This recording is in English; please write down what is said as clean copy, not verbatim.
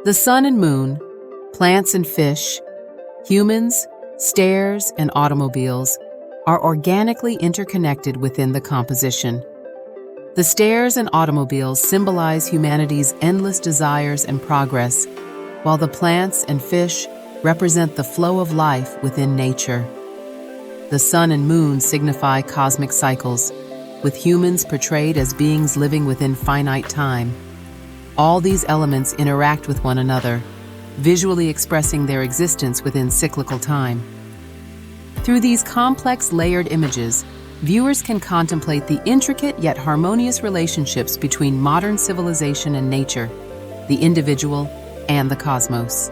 The sun and moon, plants and fish, humans, stairs, and automobiles are organically interconnected within the composition. The stairs and automobiles symbolize humanity's endless desires and progress, while the plants and fish represent the flow of life within nature. The sun and moon signify cosmic cycles, with humans portrayed as beings living within finite time. All these elements interact with one another, visually expressing their existence within cyclical time. Through these complex layered images, viewers can contemplate the intricate yet harmonious relationships between modern civilization and nature, the individual and the cosmos.